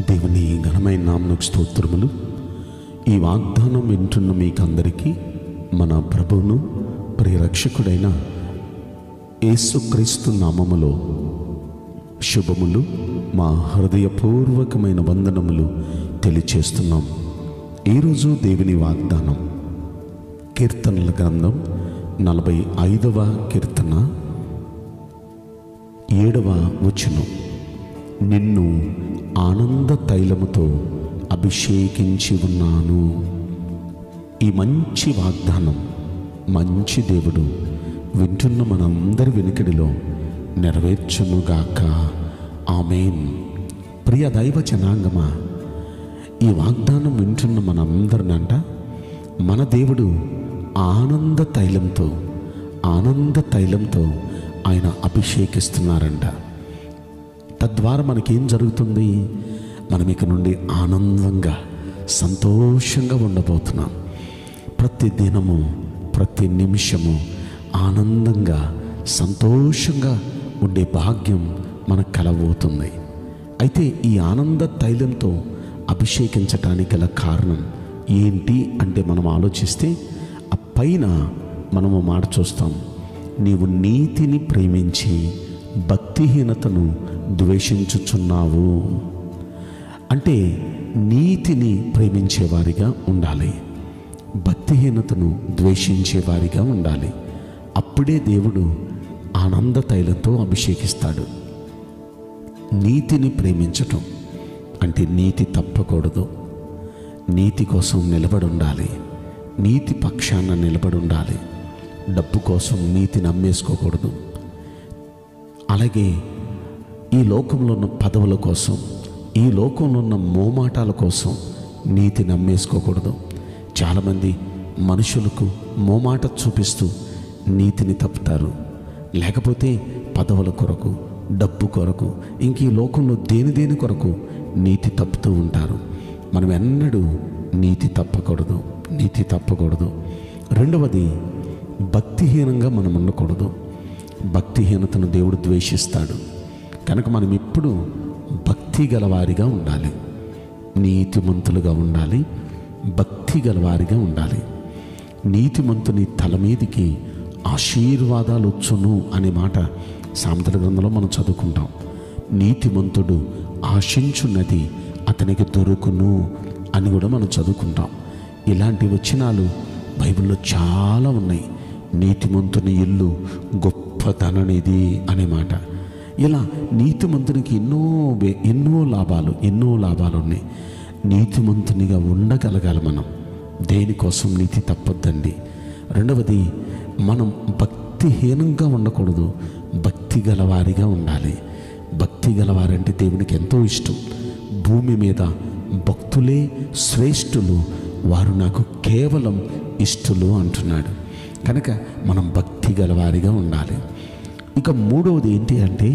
దేవుని ఘనమైన నామమునకు స్తోత్రములు. ఈ వాగ్దానం వింటున్న మీకందరికీ మన ప్రభువును ప్రియరక్షకుడైన యేసుక్రీస్తు నామములో శుభములు, మా హృదయపూర్వకమైన వందనములు తెలియచేస్తున్నాం. ఈరోజు దేవుని వాగ్దానం కీర్తనల గ్రంథం 45వ కీర్తన 7వ వచనం. నిన్ను ఆనంద తైలముతో అభిషేకించి ఉన్నాను. ఈ మంచి వాగ్దానం మంచి దేవుడు వింటున్న మనందరి వెనుకడిలో నెరవేర్చునుగాక. ఆమేన్. ప్రియ దైవ జనాంగమా, ఈ వాగ్దానం వింటున్న మనందరినంట మన దేవుడు ఆనంద తైలంతో ఆయన అభిషేకిస్తున్నారంట. తద్వారా మనకేం జరుగుతుంది? మనం ఇక నుండి ఆనందంగా సంతోషంగా ఉండబోతున్నాం. ప్రతి దినము ప్రతి నిమిషము ఆనందంగా సంతోషంగా ఉండే భాగ్యం మనకు కలబోతుంది. అయితే ఈ ఆనంద తైలంతో అభిషేకించటానికి గల కారణం ఏంటి అంటే మనం ఆలోచిస్తే ఆ పైన మనము మాట చూస్తాం. నీవు నీతిని ప్రేమించి భక్తిహీనతను ద్వేషించుచున్నావు. అంటే నీతిని ప్రేమించేవారిగా ఉండాలి, భక్తిహీనతను ద్వేషించేవారిగా ఉండాలి. అప్పుడే దేవుడు ఆనంద తైలంతో అభిషేకిస్తాడు. నీతిని ప్రేమించటం అంటే నీతి తప్పకూడదు, నీతి కోసం నిలబడి ఉండాలి, నీతి పక్షాన నిలబడి ఉండాలి. డబ్బు కోసం నీతిని అమ్మేసుకోకూడదు. అలాగే ఈ లోకంలో ఉన్న పదవుల కోసం, ఈ లోకంలో ఉన్న మోమాటాల కోసం నీతిని అమ్మేసుకోకూడదు. చాలామంది మనుషులకు మోమాట చూపిస్తూ నీతిని తప్పుతారు. లేకపోతే పదవుల కొరకు, డబ్బు కొరకు, ఇంక ఈ లోకంలో దేని కొరకు నీతి తప్పుతూ ఉంటారు. మనం ఎన్నడూ నీతి తప్పకూడదు. రెండవది, భక్తిహీనంగా మనం ఉండకూడదు. భక్తిహీనతను దేవుడు ద్వేషిస్తాడు. కనుక మనం ఎప్పుడు భక్తి గలవారిగా ఉండాలి, నీతిమంతులుగా ఉండాలి, భక్తి గలవారిగా ఉండాలి. నీతిమంతుని తల మీదికి ఆశీర్వాదాలు వచ్చును అనే మాట సామెతల గ్రంథంలో మనం చదువుకుంటాం. నీతిమంతుడు ఆశించున్నది అతనికి దొరుకును అని కూడా మనం చదువుకుంటాం. ఇలాంటి వచనాలు బైబిల్లో చాలా ఉన్నాయి. నీతిమంతుని ఇల్లు గొప్పతననిది అనే మాట. ఇలా నీతిమంతునికి ఎన్నో లాభాలు ఉన్నాయి. నీతిమంతునిగా ఉండగలగాలి మనం. దేనికోసం నీతి తప్పొద్దండి. రెండవది, మనం భక్తిహీనంగా ఉండకూడదు, భక్తి గలవారిగా ఉండాలి. భక్తి గలవారంటే దేవునికి ఎంతో ఇష్టం. భూమి మీద భక్తులే శ్రేష్ఠులు, వారు నాకు కేవలం ఇష్టలు అంటున్నాడు. కనుక మనం భక్తి గలవారిగా ఉండాలి. ఇక మూడవది ఏంటి అంటే,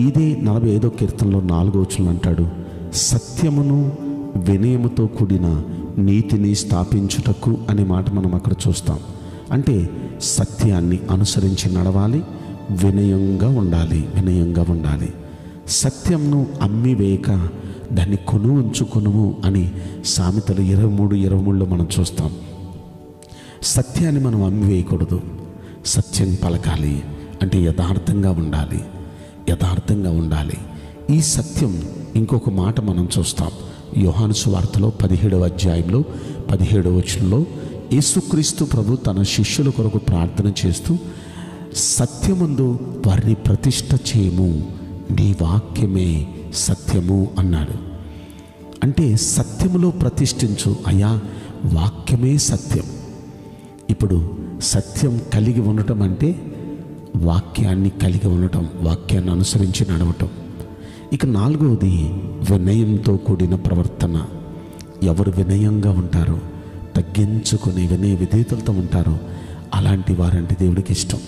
ఇదే 45వ కీర్తనలో 4వ వచనం అంటాడు, సత్యమును వినయముతో కూడిన నీతిని స్థాపించుటకు అనే మాట మనం అక్కడ చూస్తాం. అంటే సత్యాన్ని అనుసరించి నడవాలి, వినయంగా ఉండాలి. సత్యంను అమ్మివేయక దాన్ని ఉంచుకొనుము అని సామెతలు 23:23లో మనం చూస్తాం. సత్యాన్ని మనం అమ్మివేయకూడదు, సత్యం పలకాలి. అంటే యథార్థంగా ఉండాలి. ఈ సత్యం ఇంకొక మాట మనం చూస్తాం. యోహాను సువార్తలో 17వ అధ్యాయంలో 17వ వచనంలో యేసుక్రీస్తు ప్రభు తన శిష్యుల కొరకు ప్రార్థన చేస్తూ, సత్యమందు వారిని ప్రతిష్ఠ చేయము, నీ వాక్యమే సత్యము అన్నాడు. అంటే సత్యములో ప్రతిష్ఠించు అయ్యా, వాక్యమే సత్యం. ఇప్పుడు సత్యం కలిగి ఉండటం అంటే వాక్యాన్ని కలిగి ఉండటం, వాక్యాన్ని అనుసరించి నడవటం. ఇక 4వది, వినయంతో కూడిన ప్రవర్తన. ఎవరు వినయంగా ఉంటారో, తగ్గించుకొని వినయ విధేయతలతో ఉంటారో అలాంటి వారంటే దేవుడికి ఇష్టం.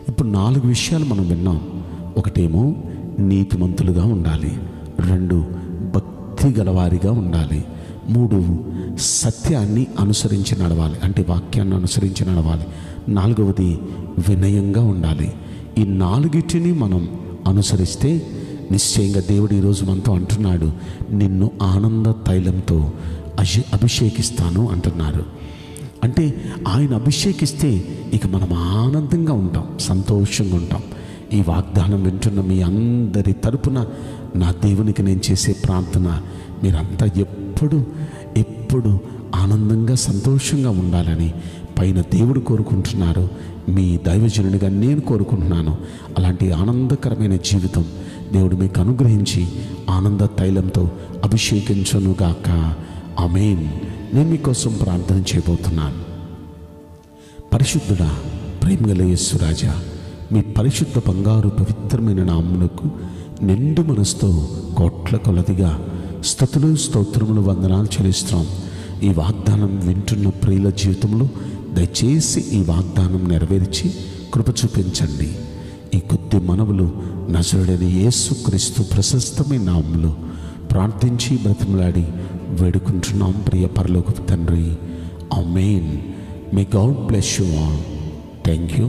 ఇప్పుడు 4 విషయాలు మనం విన్నాం. ఒకటేమో నీతిమంతులుగా ఉండాలి, 2 భక్తి గలవారిగా ఉండాలి, 3 సత్యాన్ని అనుసరించి నడవాలి, అంటే వాక్యాన్ని అనుసరించి నడవాలి, 4వది వినయంగా ఉండాలి. ఈ 4టిని మనం అనుసరిస్తే నిశ్చయంగా దేవుడు ఈరోజు మనతో అంటున్నాడు, నిన్ను ఆనంద తైలంతో అభిషేకిస్తాను అంటున్నారు. అంటే ఆయన అభిషేకిస్తే ఇక మనం ఆనందంగా ఉంటాం, సంతోషంగా ఉంటాం. ఈ వాగ్దానం వింటున్న మీ అందరి తరపున నా దేవునికి నేను చేసే ప్రార్థన, మీరంతా ఎప్పుడు ఆనందంగా సంతోషంగా ఉండాలని పైన దేవుడు కోరుకుంటున్నారు. మీ దైవజనుడిగా నేను కోరుకుంటున్నాను. అలాంటి ఆనందకరమైన జీవితం దేవుడు మీకు అనుగ్రహించి ఆనంద తైలంతో అభిషేకించునుగాక. ఆమేన్. నేను మీకోసం ప్రార్థన చేయబోతున్నాను. పరిశుద్ధుడా, ప్రేమగల యేసు రాజా, మీ పరిశుద్ధ బంగారు పవిత్రమైన నామమునకు నిండు మనసుతో కోట్ల కొలదిగా స్తుతులు స్తోత్రములు వందనాలు చెల్లిస్తున్నాం. ఈ వాగ్దానం వింటున్న ప్రియుల జీవితంలో దయచేసి ఈ వాగ్దానం నెరవేర్చి కృప చూపించండి. ఈ కొద్ది మనవులు నజరుడైన యేసుక్రీస్తు ప్రశస్తమైన నామములో ప్రార్థించి బ్రతిమలాడి వేడుకుంటున్నాం ప్రియ పరలోకపు తండ్రి. Amen. May God bless you all. Thank you.